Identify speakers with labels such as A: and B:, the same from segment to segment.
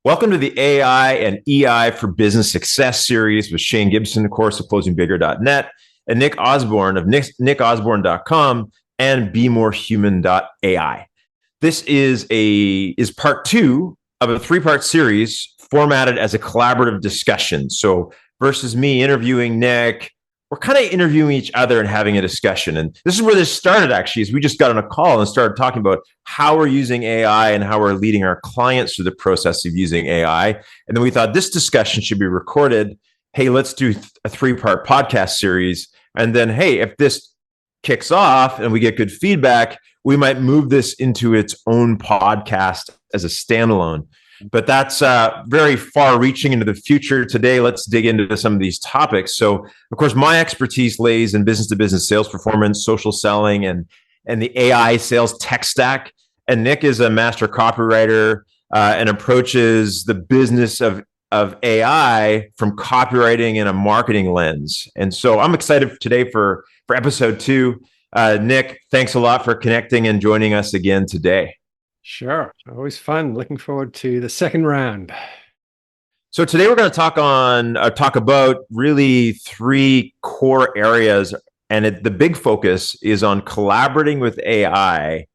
A: Welcome to the AI and EI for Business Success series with Shane Gibson, of course, of closingbigger.net, and Nick Usborne of nickosborne.com and Bemorehuman.ai. This is part two of a three-part series formatted as a collaborative discussion. So versus me interviewing Nick, we're kind of interviewing each other and having a discussion. And this is where this started, actually, is we just got on a call and started talking about how we're using AI and how we're leading our clients through the process of using AI. And then we thought this discussion should be recorded. Hey, let's do a three-part podcast series. And then, hey, if this kicks off and we get good feedback, we might move this into its own podcast as a standalone. But that's very far reaching into the future. Today, let's dig into some of these topics. So, of course, my expertise lays in business-to-business sales performance, social selling, and the AI sales tech stack. And Nick is a master copywriter and approaches the business of AI from copywriting and a marketing lens. And so I'm excited today for episode two. Nick, thanks a lot for connecting and joining us again today.
B: Sure. Always fun. Looking forward to the second round.
A: So today we're going to talk about really three core areas, and the big focus is on collaborating with AI.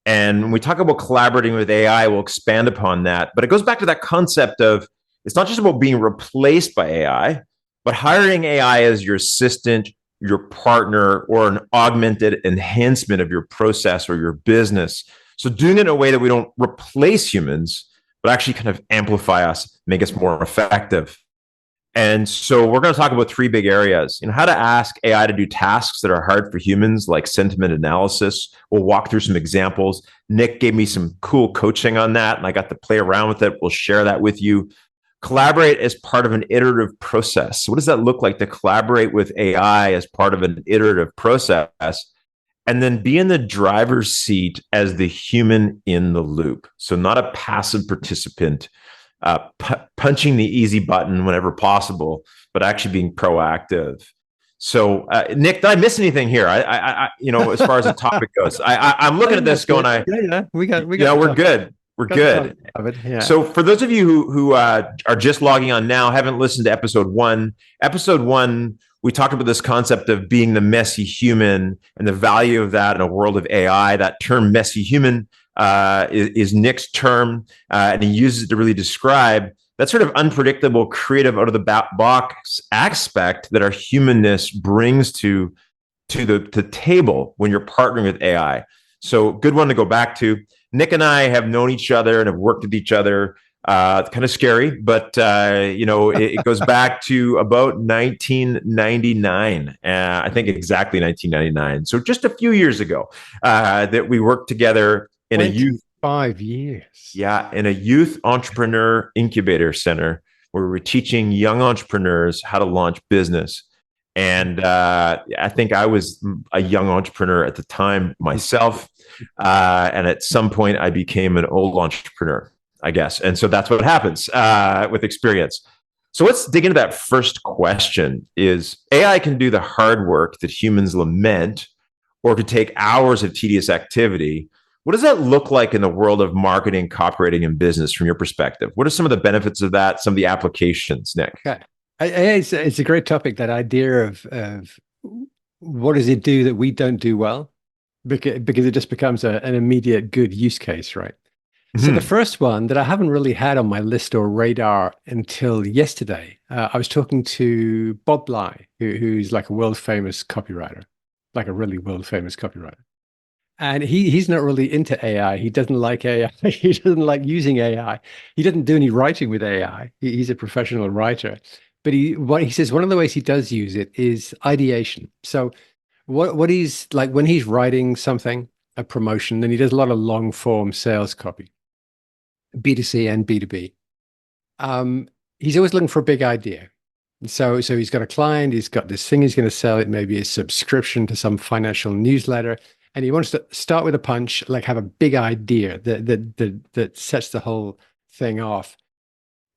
A: And when we talk about collaborating with AI, we'll expand upon that. But it goes back to that concept of it's not just about being replaced by AI, but hiring AI as your assistant, your partner, or an augmented enhancement of your process or your business. So doing it in a way that we don't replace humans, but actually kind of amplify us, make us more effective. And so we're going to talk about three big areas. How to ask AI to do tasks that are hard for humans, like sentiment analysis. We'll walk through some examples. Nick gave me some cool coaching on that, and I got to play around with it. We'll share that with you. Collaborate as part of an iterative process. So what does that look like to collaborate with AI as part of an iterative process? And then be in the driver's seat as the human in the loop. So not a passive participant, punching the easy button whenever possible, but actually being proactive. So, Nick, did I miss anything here? I as far as the topic goes, I'm looking at this going,
B: we got.
A: We're good. We're good.
B: Yeah.
A: So for those of you who are just logging on now, haven't listened to episode one, we talked about this concept of being the messy human and the value of that in a world of AI. That term messy human is Nick's term, and he uses it to really describe that sort of unpredictable, creative, out of the box aspect that our humanness brings to the table when you're partnering with AI. So good one to go back to. Nick and I have known each other and have worked with each other. It's kind of scary, but it goes back to about 1999. I think exactly 1999. So just a few years ago that we worked together in a youth
B: 5 years.
A: Yeah, in a youth entrepreneur incubator center where we were teaching young entrepreneurs how to launch business. And I think I was a young entrepreneur at the time myself. And at some point, I became an old entrepreneur, I guess. And so that's what happens with experience. So let's dig into that first question. Is AI can do the hard work that humans lament, or could take hours of tedious activity. What does that look like in the world of marketing, copywriting, and business from your perspective? What are some of the benefits of that, some of the applications, Nick?
B: Okay. It's a great topic, that idea of what does it do that we don't do well? Because it just becomes an immediate good use case, right? So the first one that I haven't really had on my list or radar until yesterday, I was talking to Bob Bly, who's like a world famous copywriter, like a really world famous copywriter. And he's not really into AI. He doesn't like AI. He doesn't like using AI. He doesn't do any writing with AI. He's a professional writer. But he says one of the ways he does use it is ideation. So what he's like when he's writing something, a promotion, then he does a lot of long form sales copy, B2C and B2B. He's always looking for a big idea. So he's got a client, he's got this thing he's going to sell. It may be a subscription to some financial newsletter, and he wants to start with a punch, like have a big idea that sets the whole thing off.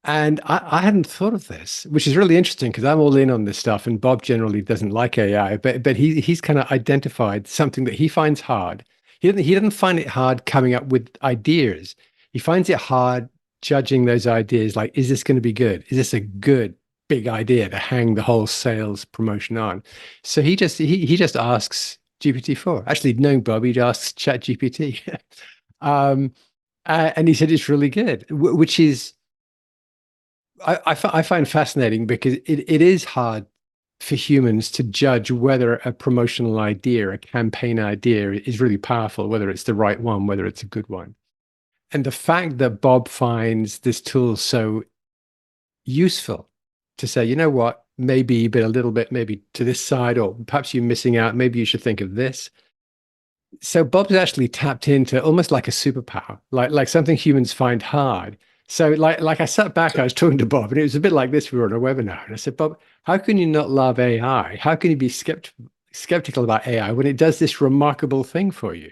B: And I hadn't thought of this, which is really interesting because I'm all in on this stuff, and Bob generally doesn't like AI, but he's kind of identified something that he finds hard. He doesn't find it hard coming up with ideas. He finds it hard judging those ideas. Like, is this going to be good? Is this a good big idea to hang the whole sales promotion on? So he just asks GPT-4. Actually, knowing Bob, he asks Chat GPT. um, and he said it's really good, which is I find fascinating because it is hard for humans to judge whether a promotional idea, a campaign idea is really powerful, whether it's the right one, whether it's a good one. And the fact that Bob finds this tool so useful to say, you know what, maybe, but a little bit, maybe to this side, or perhaps you're missing out. Maybe you should think of this. So Bob's actually tapped into almost like a superpower, like something humans find hard. So like I sat back, I was talking to Bob, and it was a bit like this. We were on a webinar, and I said, Bob, how can you not love AI? How can you be skeptical about AI when it does this remarkable thing for you?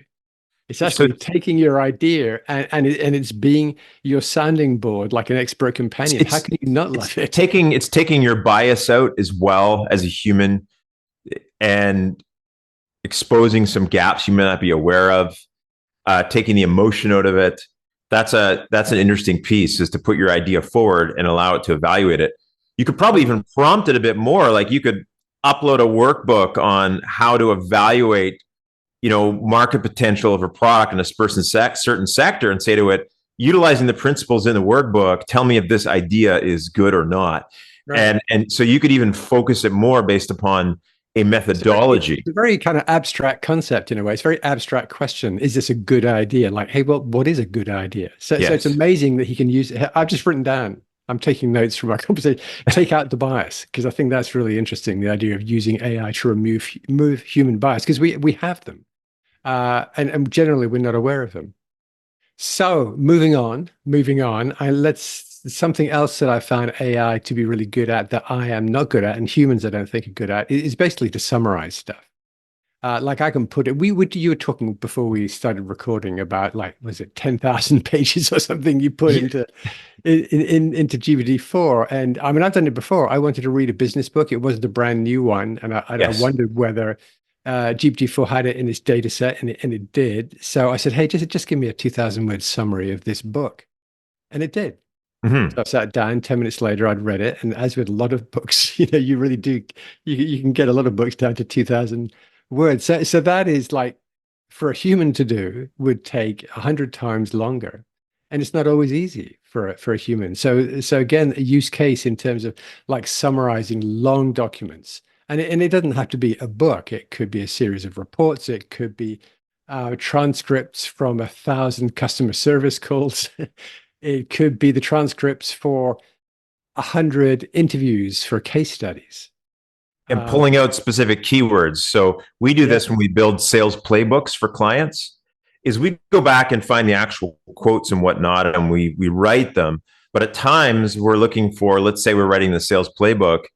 B: It's
A: So
B: actually taking your idea and it's being your sounding board, like an expert companion. How can you not love it?
A: it's taking your bias out as well as a human and exposing some gaps you may not be aware of, taking the emotion out of it. That's an interesting piece, is to put your idea forward and allow it to evaluate it. You could probably even prompt it a bit more. Like you could upload a workbook on how to evaluate, market potential of a product in a certain sector, and say to it, utilizing the principles in the workbook, tell me if this idea is good or not.
B: Right.
A: And so you could even focus it more based upon a methodology.
B: It's a very kind of abstract concept in a way. It's a very abstract question. Is this a good idea? Like, hey, well, what is a good idea? So it's
A: Yes.
B: amazing that he can use it. I've just written down, I'm taking notes from our conversation, take out the bias, because I think that's really interesting, the idea of using AI to remove human bias, because we have them. And generally we're not aware of them. So moving on, let's something else that I found AI to be really good at that I am not good at, and humans I don't think are good at, is basically to summarize stuff. Like I can put it. You were talking before we started recording about, like, was it 10,000 pages or something you put
A: Yeah.
B: into GPT-4? And I mean, I've done it before. I wanted to read a business book. It wasn't a brand new one, and I
A: Yes.
B: wondered whether GPT-4 had it in its data set, and it did. So I said, hey, just give me a 2,000 word summary of this book, and it did.
A: Mm-hmm.
B: So I sat down. 10 minutes later, I'd read it, and as with a lot of books, you really do. You can get a lot of books down to 2,000 words. So that is like, for a human to do, would take 100 times longer, and it's not always easy for a human. So again, a use case in terms of like summarizing long documents, and it doesn't have to be a book. It could be a series of reports. It could be transcripts from 1,000 customer service calls. It could be the transcripts for 100 interviews for case studies.
A: And pulling
B: Um,
A: out specific keywords. So we do
B: yeah,
A: this when we build sales playbooks for clients, is we go back and find the actual quotes and whatnot, and we write them. But at times we're looking for, let's say we're writing the sales playbook,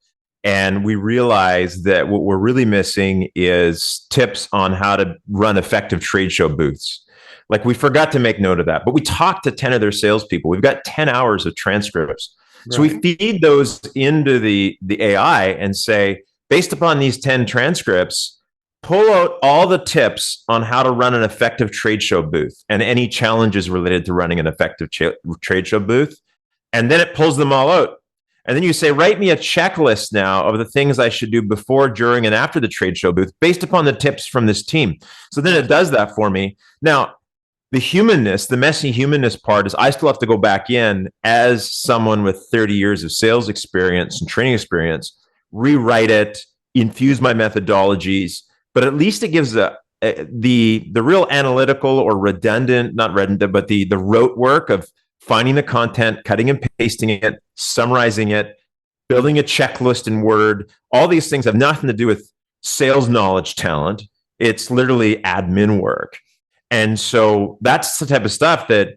A: and we realize that what we're really missing is tips on how to run effective trade show booths. Like we forgot to make note of that, but we talked to 10 of their salespeople. We've got 10 hours of transcripts. So we
B: right.
A: feed those into the AI and say, based upon these 10 transcripts, pull out all the tips on how to run an effective trade show booth and any challenges related to running an effective trade show booth. And then it pulls them all out. And then you say, write me a checklist now of the things I should do before, during, and after the trade show booth based upon the tips from this team. So then it does that for me. Now, the messy humanness part is I still have to go back in as someone with 30 years of sales experience and training experience, rewrite it, infuse my methodologies, but at least it gives the real analytical or redundant, not redundant, but the rote work of finding the content, cutting and pasting it, summarizing it, building a checklist in Word. All these things have nothing to do with sales knowledge talent. It's literally admin work. And so that's the type of stuff that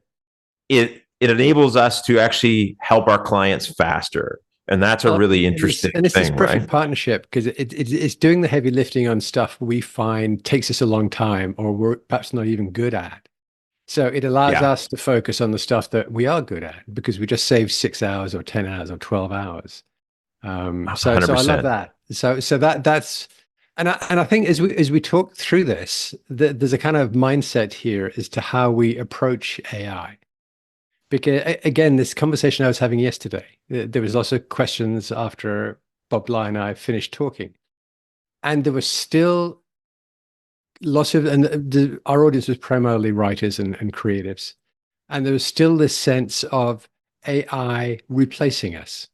A: it enables us to actually help our clients faster. And that's a
B: Well,
A: really
B: and
A: interesting
B: it's this
A: thing,
B: perfect
A: right?
B: partnership because it's doing the heavy lifting on stuff we find takes us a long time or we're perhaps not even good at. So it allows
A: Yeah,
B: us to focus on the stuff that we are good at because we just save 6 hours or 10 hours or 12 hours. So I love
A: 100%.
B: that. So that's and I think as we talk through this, there's a kind of mindset here as to how we approach AI. Because again, this conversation I was having yesterday, there was lots of questions after Bob Bly and I finished talking, and there was still lots of, and our audience was primarily writers and creatives, and there was still this sense of AI replacing us.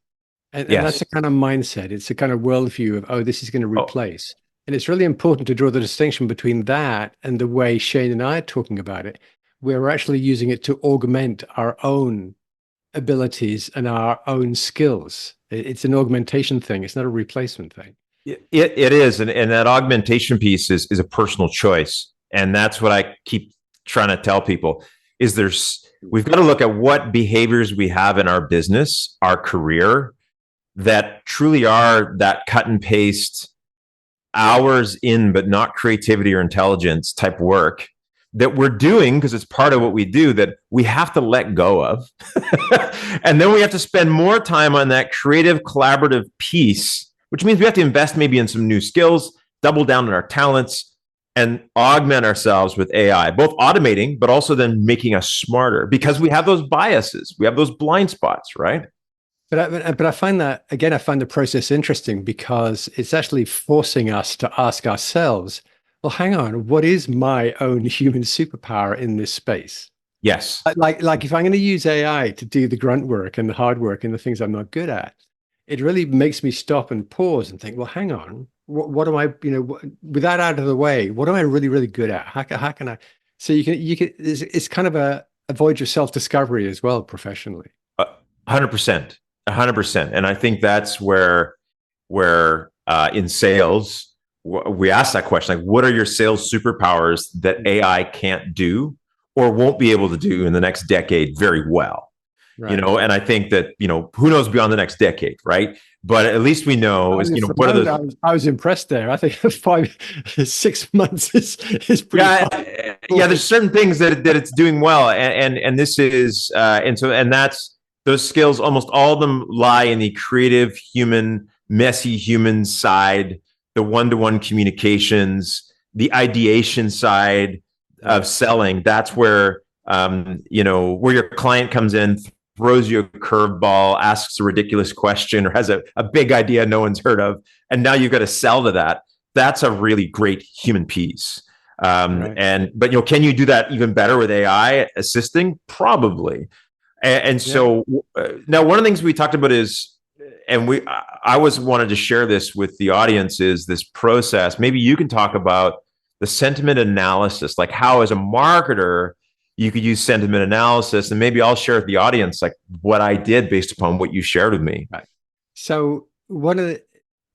B: And that's
A: Yes.
B: a kind of mindset. It's a kind of worldview of, oh, this is going to
A: Oh,
B: replace. And it's really important to draw the distinction between that and the way Shane and I are talking about it, where we're actually using it to augment our own abilities and our own skills. It's an augmentation thing. It's not a replacement thing.
A: it is. And that augmentation piece is a personal choice. And that's what I keep trying to tell people is we've got to look at what behaviors we have in our business, our career, that truly are that cut and paste hours in, but not creativity or intelligence type work that we're doing because it's part of what we do that we have to let go of. And then we have to spend more time on that creative, collaborative piece, which means we have to invest maybe in some new skills, double down on our talents, and augment ourselves with AI, both automating, but also then making us smarter because we have those biases, we have those blind spots, right?
B: But I find that, again, I find the process interesting because it's actually forcing us to ask ourselves, well, hang on, what is my own human superpower in this space?
A: Yes.
B: Like if I'm going to use AI to do the grunt work and the hard work and the things I'm not good at, it really makes me stop and pause and think, well, hang on, what am I, with that out of the way, what am I really, really good at? How can I? So it's kind of a voyage of self-discovery as well, professionally.
A: 100%. 100%. And I think that's where in sales, we ask that question, like, what are your sales superpowers that AI can't do or won't be able to do in the next decade very well?
B: Right.
A: And I think that, who knows beyond the next decade, right? But at least we know is, what are the,
B: I was impressed there. I think 6 months is pretty
A: yeah, yeah, there's certain things that it's doing well. And this is, and that's, those skills, almost all of them lie in the creative, human, messy human side, the one-to-one communications, the ideation side of selling. That's where, where your client comes in, throws you a curveball, asks a ridiculous question, or has a big idea no one's heard of, and now you've got to sell to that. That's a really great human piece. Right. But can you do that even better with AI assisting? Probably. And so now one of the things we talked about is, and I always wanted to share this with the audience, is this process. Maybe you can talk about the sentiment analysis, like how as a marketer you could use sentiment analysis, and maybe I'll share with the audience like what I did based upon what you shared with me.
B: Right. So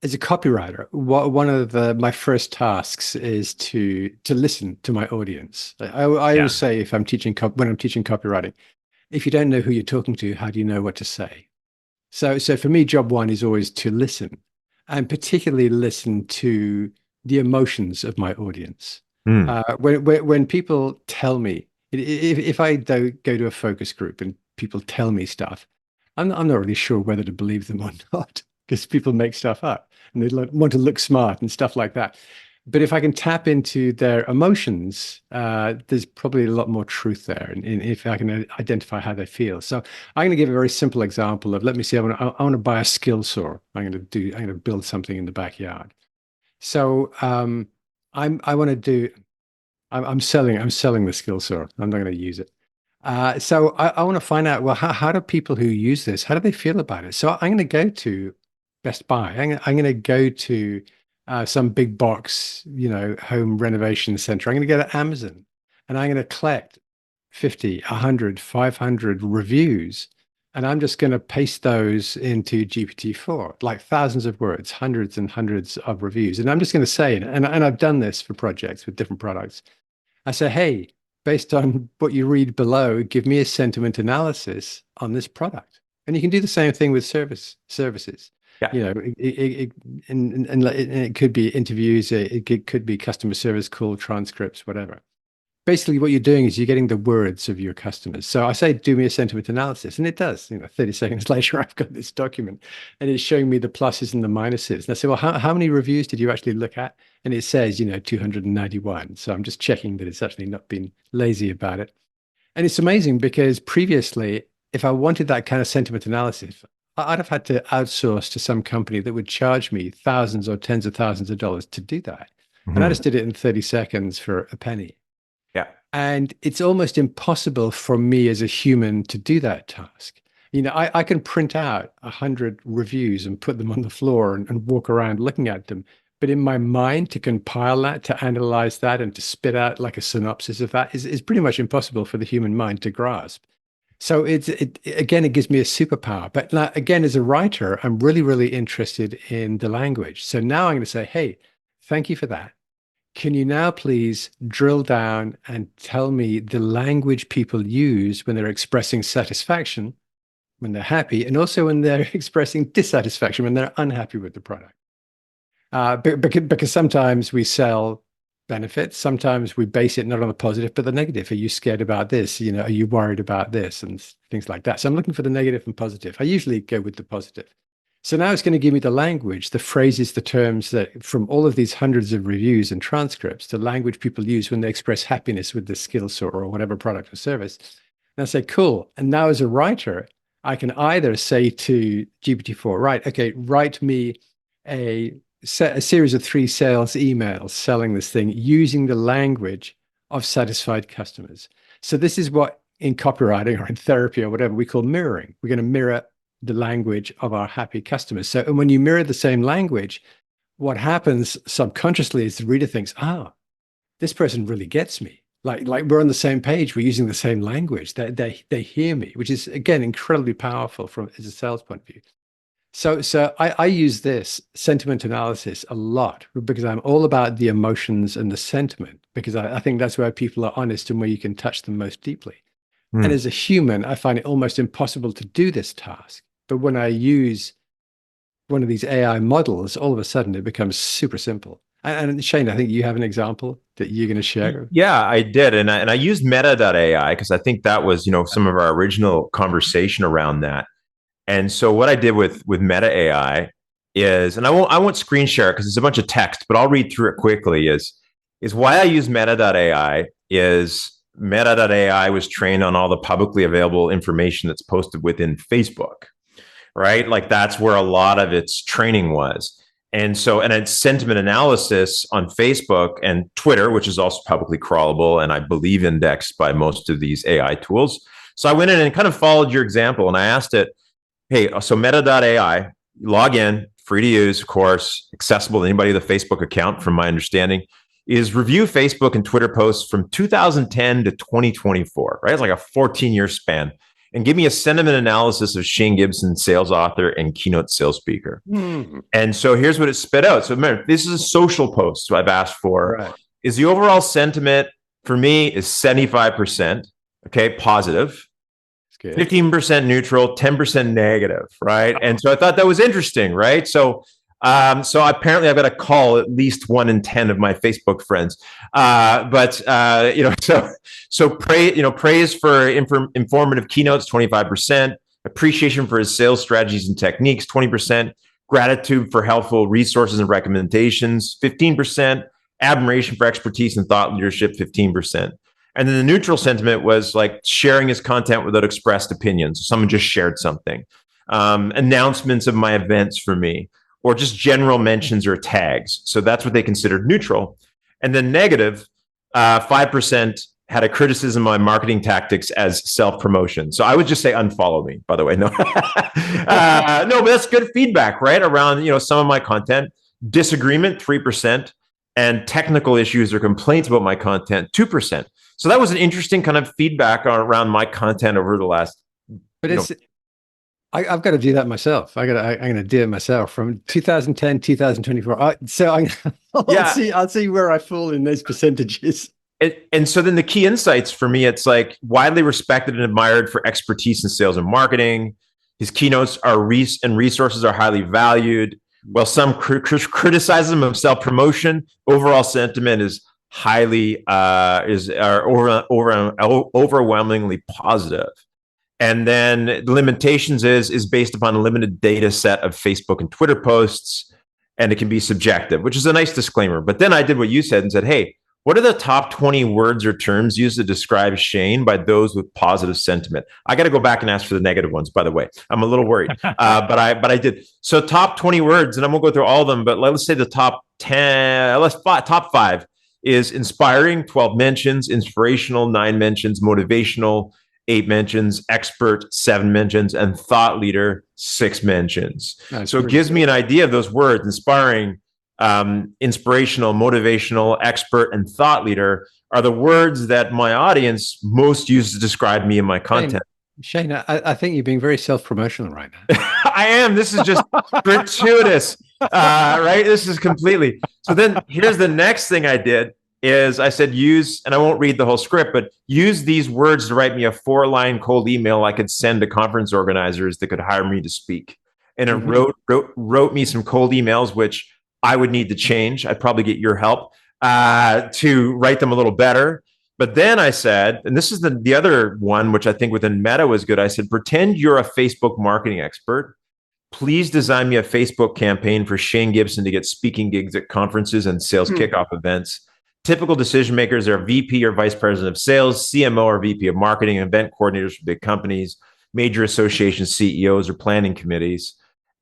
B: as a copywriter, one of my first tasks is to listen to my audience. I always say, if I'm teaching when I'm teaching copywriting, if you don't know who you're talking to, how do you know what to say? So for me, job one is always to listen, and particularly listen to the emotions of my audience. When people tell me, if I go to a focus group and people tell me stuff, I'm not really sure whether to believe them or not, because people make stuff up and they want to look smart and stuff like that. But if I can tap into their emotions, there's probably a lot more truth there. And if I can identify how they feel. So I'm going to give a very simple example of, let me see, I want to buy a skill saw. I'm going to build something in the backyard. So I'm selling the skill saw. I'm not going to use it. So I want to find out, well, how do people who use this, how do they feel about it? So I'm going to go to Best Buy. I'm going to go to some big box, home renovation center. I'm going to go to Amazon, and I'm going to collect 50, 100, 500 reviews. And I'm just going to paste those into GPT-4, like thousands of words, hundreds and hundreds of reviews. And I'm just going to say, and I've done this for projects with different products. I say, hey, based on what you read below, give me a sentiment analysis on this product. And you can do the same thing with services.
A: Yeah.
B: It could be interviews, it could be customer service call transcripts, whatever. Basically, what you're doing is you're getting the words of your customers. So I say, do me a sentiment analysis, and it does. 30 seconds later, I've got this document, and it's showing me the pluses and the minuses. And I say, well, how many reviews did you actually look at? And it says, 291. So I'm just checking that it's actually not been lazy about it. And it's amazing because previously if I wanted that kind of sentiment analysis, I'd have had to outsource to some company that would charge me thousands or tens of thousands of dollars to do that. And I
A: Mhm.
B: just did it in 30 seconds for a penny.
A: Yeah.
B: And it's almost impossible for me as a human to do that task. I can print out 100 reviews and put them on the floor and walk around looking at them. But in my mind, to compile that, to analyze that, and to spit out like a synopsis of that is pretty much impossible for the human mind to grasp. So again, it gives me a superpower. But again, as a writer, I'm really, really interested in the language. So now I'm going to say, hey, thank you for that. Can you now please drill down and tell me the language people use when they're expressing satisfaction, when they're happy, and also when they're expressing dissatisfaction, when they're unhappy with the product? Because sometimes we sell benefits, sometimes we base it not on the positive, but the negative. Are you scared about this? Are you worried about this? And things like that. So I'm looking for the negative and positive. I usually go with the positive. So now it's going to give me the language, the phrases, the terms that from all of these hundreds of reviews and transcripts, the language people use when they express happiness with the skills or whatever product or service. And I say, cool. And now as a writer, I can either say to GPT-4, right, okay, write me a series of 3 sales emails selling this thing using the language of satisfied customers. So this is what in copywriting or in therapy or whatever we call mirroring. We're going to mirror the language of our happy customers. So, and when you mirror the same language, what happens subconsciously is the reader thinks, this person really gets me. Like we're on the same page. We're using the same language. They hear me, which is again incredibly powerful from as a sales point of view. So I use this sentiment analysis a lot because I'm all about the emotions and the sentiment because I think that's where people are honest and where you can touch them most deeply. And
A: Mm.
B: as a human, I find it almost impossible to do this task. But when I use one of these AI models, all of a sudden it becomes super simple. And Shane, I think you have an example that you're going to share.
A: Yeah, I did, and I used meta.ai because I think that was some of our original conversation around that. And so what I did with meta AI is, and I won't screen share it because it's a bunch of text, but I'll read through it quickly. Is why I use meta.ai is meta.ai was trained on all the publicly available information that's posted within Facebook, right? Like that's where a lot of its training was. And it's sentiment analysis on Facebook and Twitter, which is also publicly crawlable and I believe indexed by most of these AI tools. So I went in and kind of followed your example and I asked it, hey, so meta.ai, log in, free to use, of course, accessible to anybody with a Facebook account, from my understanding, is review Facebook and Twitter posts from 2010 to 2024, right? It's like a 14-year span. And give me a sentiment analysis of Shane Gibson, sales author and keynote sales speaker. And so here's what it spit out. So remember, this is a social post. So I've asked for
B: Right.
A: is the overall sentiment for me is 75%, okay, positive. 15% neutral, 10% negative, right? And so I thought that was interesting, right? So apparently I've got to call at least 1 in 10 of my Facebook friends. Praise for informative keynotes, 25%, appreciation for his sales strategies and techniques, 20%, gratitude for helpful resources and recommendations, 15%, admiration for expertise and thought leadership, 15%. And then the neutral sentiment was like sharing his content without expressed opinions. Someone just shared something. Announcements of my events for me, or just general mentions or tags. So that's what they considered neutral. And then negative, 5% had a criticism of my marketing tactics as self-promotion. So I would just say unfollow me, by the way. No, no, but that's good feedback, right? Around, some of my content. Disagreement, 3%. And technical issues or complaints about my content, 2%. So that was an interesting kind of feedback around my content over the last.
B: But I've got to do that myself. I'm going to do it myself from 2010, 2024. I'll see where I fall in those percentages.
A: And so then the key insights for me, it's like widely respected and admired for expertise in sales and marketing. His keynotes and resources are highly valued. While some criticism of self-promotion, overall sentiment is overwhelmingly positive. And then the limitations is based upon a limited data set of Facebook and Twitter posts, and it can be subjective, which is a nice disclaimer. But then I did what you said and said, hey, What are the top 20 words or terms used to describe Shane by those with positive sentiment? I got to go back and ask for the negative ones, by the way. I'm a little worried, but I did. So top 20 words, and I won't go through all of them, but let's say the top 10, top five is inspiring, 12 mentions, inspirational, 9 mentions, motivational, 8 mentions, expert, 7 mentions, and thought leader, 6 mentions.
B: That's
A: So it gives me an idea of those words: inspiring, inspirational, motivational, expert, and thought leader are the words that my audience most use to describe me and my content.
B: Shane, I think you're being very self-promotional right now.
A: I am. This is just gratuitous, right? This is completely. So then here's the next thing I did is I said use, and I won't read the whole script, but use these words to write me a 4-line cold email I could send to conference organizers that could hire me to speak. And it wrote me some cold emails, which I would need to change. I'd probably get your help to write them a little better. But then I said, and this is the other one, which I think within Meta was good. I said, pretend you're a Facebook marketing expert. Please design me a Facebook campaign for Shane Gibson to get speaking gigs at conferences and sales kickoff events. Typical decision makers are VP or vice president of sales, CMO or VP of marketing, event coordinators for big companies, major association CEOs or planning committees.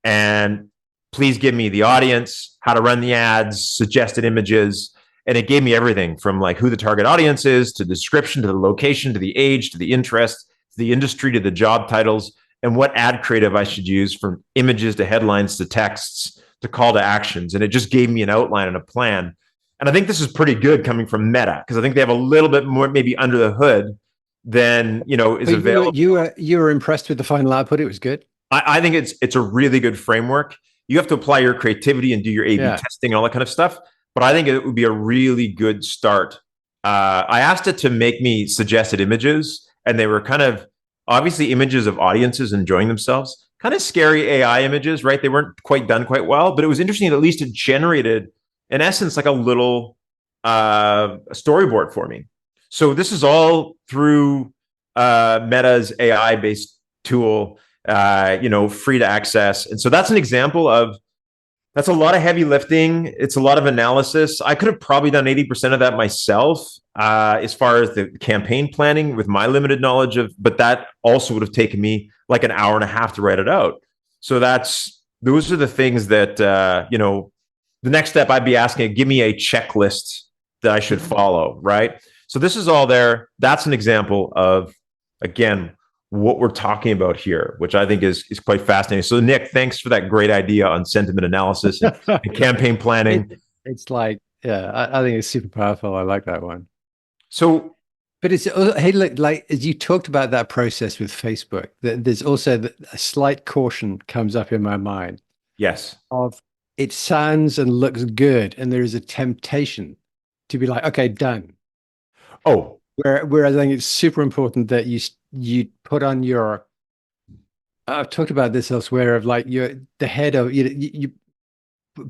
A: And please give me the audience, how to run the ads, suggested images. And it gave me everything from like who the target audience is, to the description, to the location, to the age, to the interest, to the industry, to the job titles, and what ad creative I should use, from images to headlines to texts to call to actions. And it just gave me an outline and a plan. And I think this is pretty good coming from Meta, because I think they have a little bit more maybe under the hood than is available.
B: You were impressed with the final output. It was good.
A: I think it's a really good framework. You have to apply your creativity and do your A/B testing and all that kind of stuff. But I think it would be a really good start. I asked it to make me suggested images, and they were kind of obviously images of audiences enjoying themselves, kind of scary AI images, right? They weren't quite done quite well, but it was interesting that at least it generated, in essence, like a little storyboard for me. So this is all through Meta's AI-based tool, free to access. And so that's an example of, that's a lot of heavy lifting. It's a lot of analysis. I could have probably done 80% of that myself as far as the campaign planning with my limited knowledge of, but that also would have taken me like an hour and a half to write it out. So those are the things that, the next step I'd be asking, give me a checklist that I should follow, right? So this is all there. That's an example of, again, what we're talking about here, which I think is quite fascinating. So Nick, thanks for that great idea on sentiment analysis and campaign planning.
B: It's like, I think it's super powerful. I like that one.
A: So,
B: but it's, hey, look, like as you talked about that process with Facebook, there's also a slight caution comes up in my mind.
A: Yes.
B: Of it sounds and looks good, and there is a temptation to be like, okay, done.
A: Oh,
B: whereas I think it's super important that you put on your, I've talked about this elsewhere, of like the head of, you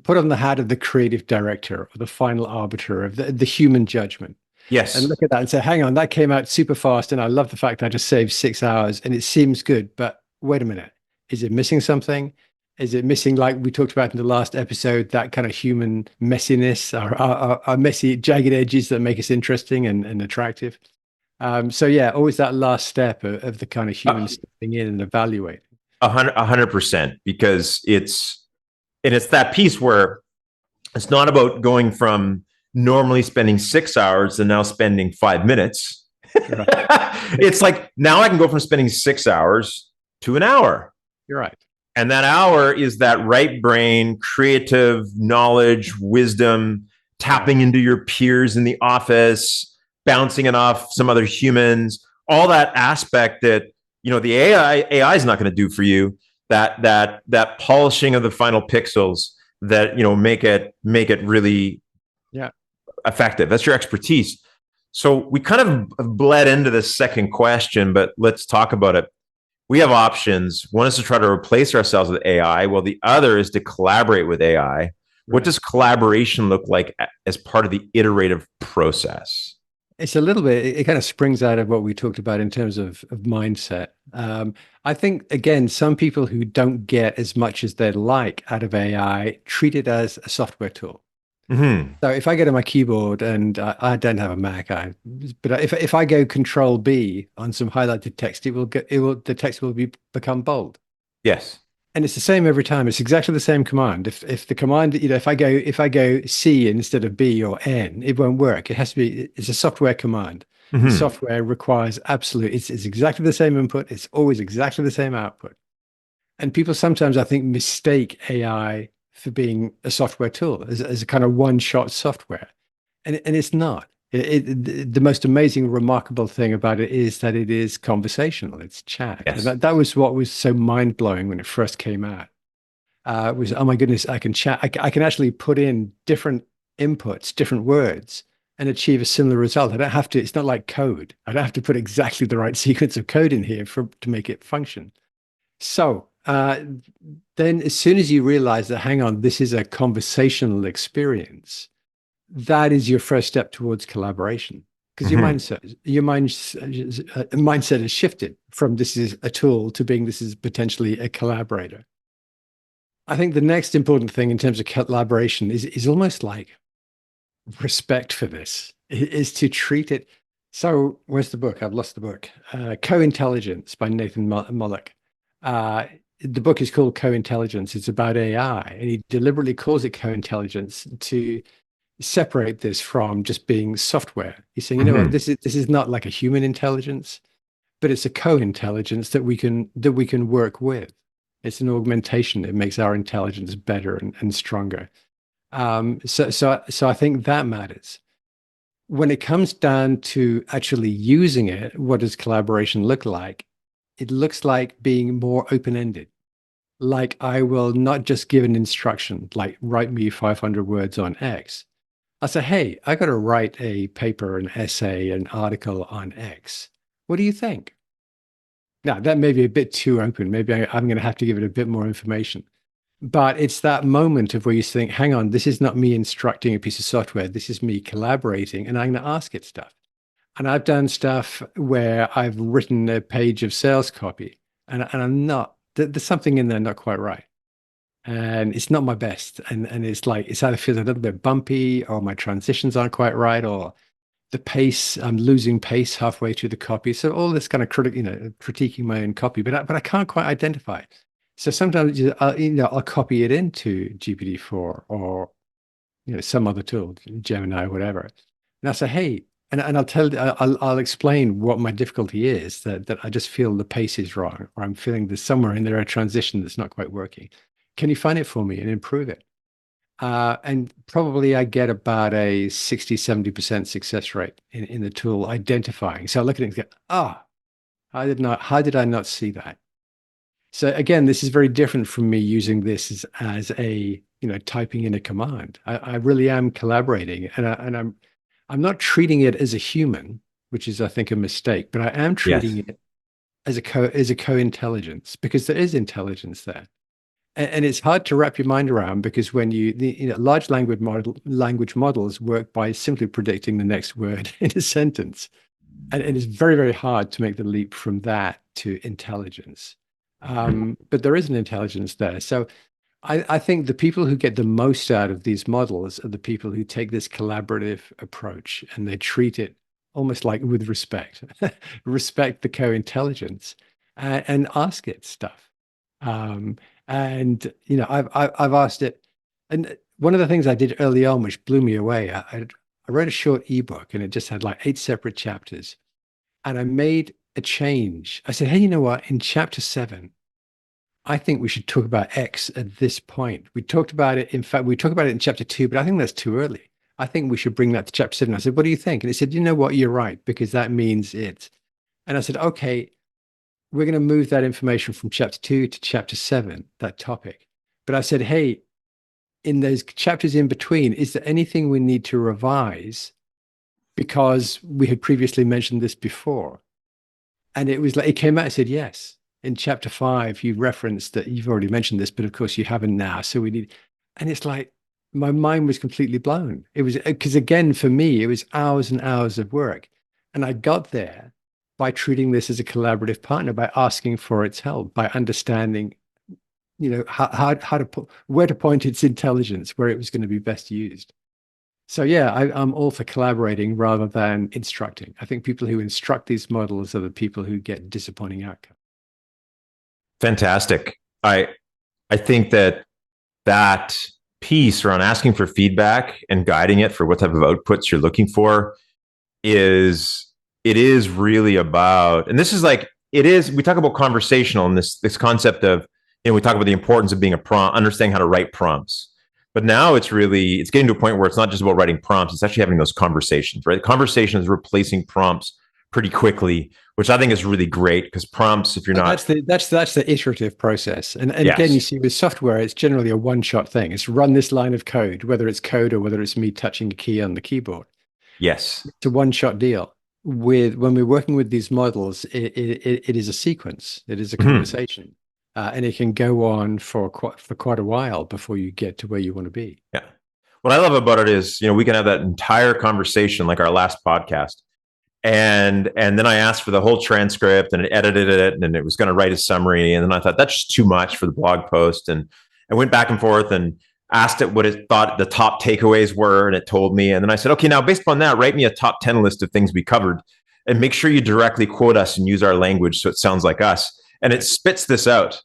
B: put on the hat of the creative director or the final arbiter of the human judgment.
A: Yes.
B: And look at that and say, hang on, that came out super fast. And I love the fact that I just saved 6 hours and it seems good, but wait a minute. Is it missing something? Is it missing, like we talked about in the last episode, that kind of human messiness, our messy, jagged edges that make us interesting and attractive? So yeah, always that last step of the kind of human stepping in and evaluating.
A: 100%, because it's that piece where it's not about going from normally spending 6 hours to now spending 5 minutes. Right. It's like, now I can go from spending 6 hours to an hour.
B: You're right.
A: And that hour is that right brain, creative knowledge, wisdom, tapping into your peers in the office, bouncing it off some other humans, all that aspect that, the AI is not going to do for you, that polishing of the final pixels that, make it really effective. That's your expertise. So we kind of bled into this second question, but let's talk about it. We have options. One is to try to replace ourselves with AI, while the other is to collaborate with AI. Right. What does collaboration look like as part of the iterative process?
B: It's a little bit, it kind of springs out of what we talked about in terms of mindset. I think, again, some people who don't get as much as they'd like out of AI treat it as a software tool.
A: Hmm.
B: So if I go to my keyboard and I don't have a Mac, but if I go Control B on some highlighted text, the text will become bold.
A: Yes.
B: And it's the same every time. It's exactly the same command. If the command, if I go C instead of B or N, it won't work. It has to be, it's a software command. And
A: Hmm.
B: software requires it's exactly the same input. It's always exactly the same output. And people sometimes, I think, mistake AI for being a software tool as a kind of one-shot software. And it's not. The most amazing, remarkable thing about it is that it is conversational. It's chat, and
A: Yes.
B: that was what was so mind blowing when it first came out. Was oh my goodness, I can chat. I can actually put in different inputs, different words, and achieve a similar result. I don't have to. It's not like code. I don't have to put exactly the right sequence of code in here to make it function. So then, as soon as you realize that, hang on, this is a conversational experience, that is your first step towards collaboration because
A: Hmm.
B: mindset has shifted from this is a tool to being this is potentially a collaborator. I think the next important thing in terms of collaboration is almost like respect for this is to treat it. So where's the book? I've lost the book. Co-Intelligence by Nathan Mullock. The book is called Co-Intelligence. It's about AI, and he deliberately calls it co-intelligence to separate this from just being software. He's saying, you know what,
A: Hmm.
B: this is not like a human intelligence, but it's a co-intelligence that we can work with. It's an augmentation. It makes our intelligence better and stronger. So I think that matters. When it comes down to actually using it, what does collaboration look like? It looks like being more open-ended. Like I will not just give an instruction, like write me 500 words on X. I say, hey, I got to write a paper, an essay, an article on X. What do you think? Now, that may be a bit too open. Maybe I'm going to have to give it a bit more information. But it's that moment of where you think, hang on, this is not me instructing a piece of software. This is me collaborating, and I'm going to ask it stuff. And I've done stuff where I've written a page of sales copy, and I'm not, there's something in there not quite right. And it's not my best. And it's like, it's either feels a little bit bumpy, or my transitions aren't quite right, or the pace, I'm losing pace halfway through the copy. So all this kind of critiquing my own copy, but I can't quite identify it. So sometimes I'll copy it into GPT-4 or some other tool, Gemini or whatever. And I'll say, hey, and I'll explain what my difficulty is, that I just feel the pace is wrong, or I'm feeling there's somewhere in there a transition that's not quite working. Can you find it for me and improve it? And probably I get about a 60-70% success rate in the tool identifying. So I look at it and go, how did I not see that? So again, this is very different from me using this as a, typing in a command. I really am collaborating, and I'm not treating it as a human, which is, I think, a mistake, but I am treating
A: Yes.
B: it as a co-intelligence because there is intelligence there. And it's hard to wrap your mind around because when large language models work by simply predicting the next word in a sentence, and it's very, very hard to make the leap from that to intelligence. But there is an intelligence there. So I think the people who get the most out of these models are the people who take this collaborative approach and they treat it almost like with respect, respect the co-intelligence, and ask it stuff. Um, and I've asked it, and one of the things I did early on, which blew me away, I wrote a short ebook and it just had like 8 separate chapters, and I made a change. I said, hey, you know what? In chapter 7, I think we should talk about X at this point. We talked about it. In fact, we talked about it in chapter 2, but I think that's too early. I think we should bring that to chapter 7. I said, what do you think? And he said, you know what? You're right, because that means it. And I said, okay, we're going to move that information from chapter 2 to chapter 7, that topic. But I said, hey, in those chapters in between, is there anything we need to revise because we had previously mentioned this before? And it was like, it came out, I said, yes. In chapter 5, you referenced that you've already mentioned this, but of course you haven't now. So we need, and it's like, my mind was completely blown. It was because, again, for me, it was hours and hours of work. And I got there by treating this as a collaborative partner, by asking for its help, by understanding, how to put, where to point its intelligence, where it was going to be best used. So yeah, I'm all for collaborating rather than instructing. I think people who instruct these models are the people who get disappointing outcomes.
A: Fantastic. I think that piece around asking for feedback and guiding it for what type of outputs you're looking for is it is really about, and this is like it is. We talk about conversational and this concept of, we talk about the importance of being a prompt, understanding how to write prompts. But now it's getting to a point where it's not just about writing prompts; it's actually having those conversations. Right, conversation is replacing prompts pretty quickly, which I think is really great because prompts, if you're
B: And
A: not,
B: that's the iterative process. And again, you
A: yes,
B: see with software, it's generally a one-shot thing. It's run this line of code, whether it's code or whether it's me touching a key on the keyboard.
A: yes,
B: It's a one-shot deal. With when we're working with these models, it is a sequence. It is a
A: Mhm.
B: conversation, and it can go on for quite a while before you get to where you want to be.
A: Yeah. What I love about it is, we can have that entire conversation like our last podcast. And then I asked for the whole transcript and it edited it and it was going to write a summary. And then I thought that's just too much for the blog post. And I went back and forth and asked it what it thought the top takeaways were. And it told me. And then I said, okay, now based upon that, write me a top 10 list of things we covered and make sure you directly quote us and use our language so it sounds like us. And it spits this out,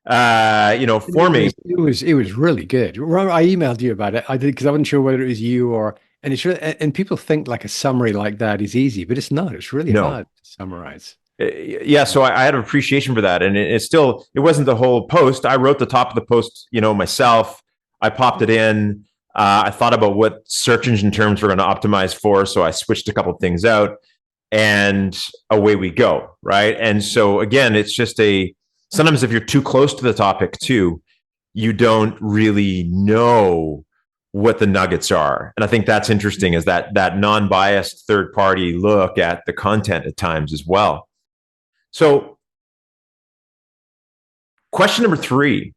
A: for me.
B: It was really good. I emailed you about it. I did because I wasn't sure whether it was you or, and it's really, and people think like a summary like that is easy, but it's not. It's really
A: No.
B: hard to summarize.
A: Yeah, so I had an appreciation for that, and it wasn't the whole post. I wrote the top of the post, myself. I popped it in. I thought about what search engine terms we're going to optimize for, so I switched a couple of things out, and away we go, right? And so again, it's just sometimes if you're too close to the topic too, you don't really know what the nuggets are. And I think that's interesting is that non-biased third party look at the content at times as well. So, question number 3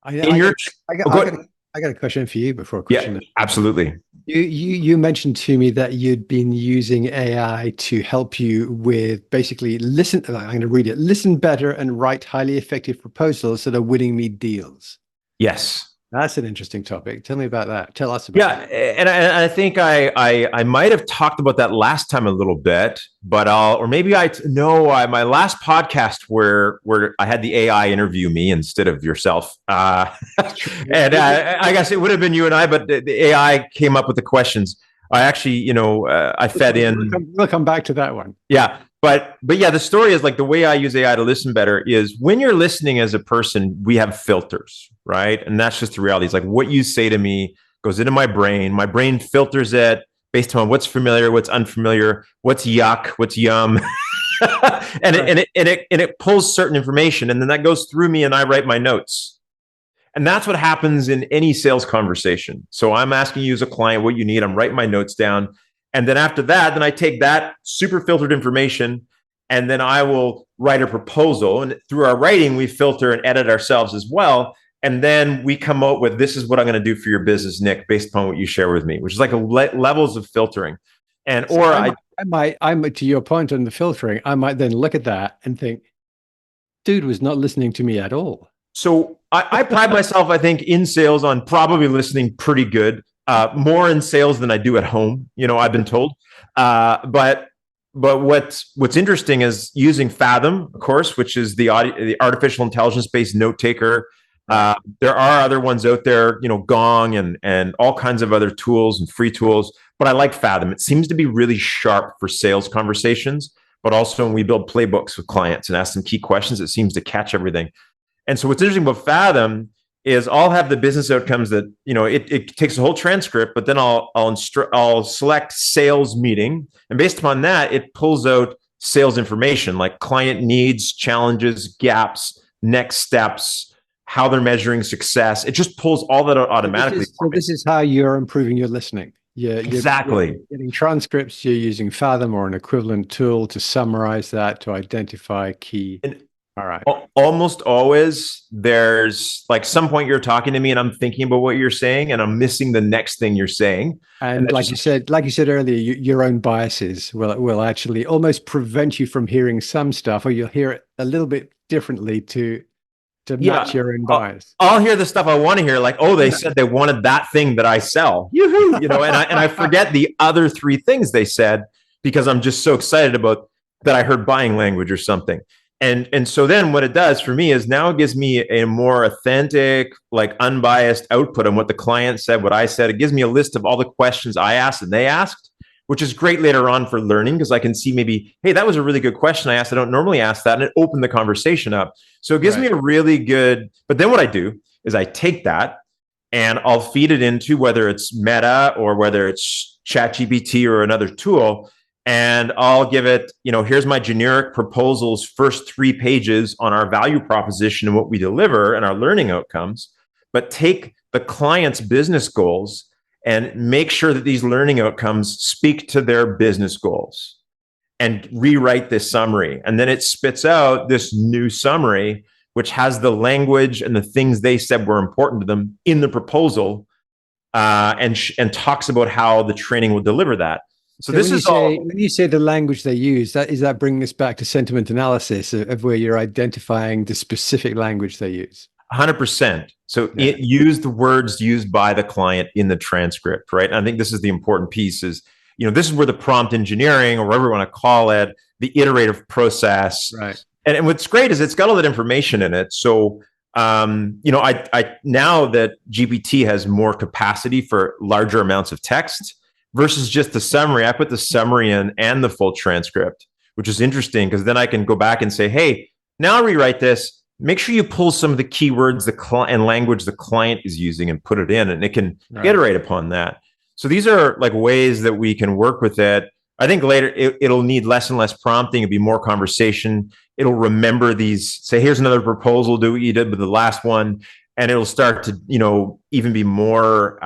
B: I,
A: in
B: I got,
A: your,
B: I got,
A: oh,
B: I
A: go
B: got,
A: ahead.
B: I got a question for you before a
A: Yeah,
B: question.
A: absolutely.
B: You mentioned to me that you'd been using AI to help you with basically listen. I'm going to read it. Listen better and write highly effective proposals that are winning me deals.
A: Yes.
B: That's an interesting topic. Tell me about that. Tell us about
A: Yeah,
B: that.
A: and I think I might have talked about that last time a little bit, but or maybe my last podcast where I had the AI interview me instead of yourself, and I guess it would have been you and I, but the AI came up with the questions. I actually, I fed in.
B: We'll come back to that one.
A: Yeah. But yeah, the story is like the way I use AI to listen better is when you're listening as a person, we have filters, right? And that's just the reality. It's like what you say to me goes into my brain. My brain filters it based on what's familiar, what's unfamiliar, what's yuck, what's yum. and it pulls certain information and then that goes through me and I write my notes. And that's what happens in any sales conversation. So I'm asking you as a client what you need. I'm writing my notes down. And then after that, then I take that super filtered information and then I will write a proposal. And through our writing, we filter and edit ourselves as well. And then we come out with this is what I'm going to do for your business, Nick, based upon what you share with me, which is like levels of filtering. And
B: So I might, to your point on the filtering, I might then look at that and think, dude was not listening to me at all.
A: So I pride myself, I think, in sales on probably listening pretty good, more in sales than I do at home. I've been told. But what's interesting is using Fathom, of course, which is the artificial intelligence based note taker. There are other ones out there, Gong and all kinds of other tools and free tools. But I like Fathom. It seems to be really sharp for sales conversations, but also when we build playbooks with clients and ask them key questions, it seems to catch everything. And so what's interesting about Fathom is I'll have the business outcomes that, it takes a whole transcript, but then I'll select sales meeting. And based upon that, it pulls out sales information like client needs, challenges, gaps, next steps, how they're measuring success. It just pulls all that out automatically.
B: So this is how you're improving your listening.
A: Exactly.
B: You're getting transcripts, you're using Fathom or an equivalent tool to summarize that, to identify key.
A: And
B: all right.
A: almost always there's like some point you're talking to me and I'm thinking about what you're saying and I'm missing the next thing you're saying.
B: And like you said earlier, your own biases will actually almost prevent you from hearing some stuff, or you'll hear it a little bit differently to to match
A: Yeah.
B: your own bias.
A: I'll hear the stuff I want to hear, like, oh, they said they wanted that thing that I sell. Yoo-hoo! And I forget the other three things they said because I'm just so excited about that I heard buying language or something. And so then what it does for me is now it gives me a more authentic, like unbiased output on what the client said, what I said. It gives me a list of all the questions I asked and they asked, which is great later on for learning because I can see maybe, hey, that was a really good question I asked. I don't normally ask that. And it opened the conversation up. So it gives me a really good, but then what I do is I take that and I'll feed it into whether it's Meta or whether it's ChatGPT or another tool. And I'll give it, here's my generic proposals, first 3 pages on our value proposition and what we deliver and our learning outcomes, but take the client's business goals and make sure that these learning outcomes speak to their business goals and rewrite this summary. And then it spits out this new summary, which has the language and the things they said were important to them in the proposal, and talks about how the training will deliver that. So this is
B: when you say the language they use, is that bringing us back to sentiment analysis of where you're identifying the specific language they use?
A: 100%. So it used the words used by the client in the transcript, right? And I think this is the important piece is, this is where the prompt engineering or whatever you want to call it, the iterative process.
B: Right.
A: And what's great is it's got all that information in it. So, I now that GPT has more capacity for larger amounts of text versus just the summary, I put the summary in and the full transcript, which is interesting because then I can go back and say, hey, now I'll rewrite this. Make sure you pull some of the keywords and language the client is using and put it in, and it can iterate upon that. So these are like ways that we can work with it. I think later it'll need less and less prompting. It'll be more conversation. It'll remember these, say, here's another proposal, do what you did with the last one. And it'll start to, even be more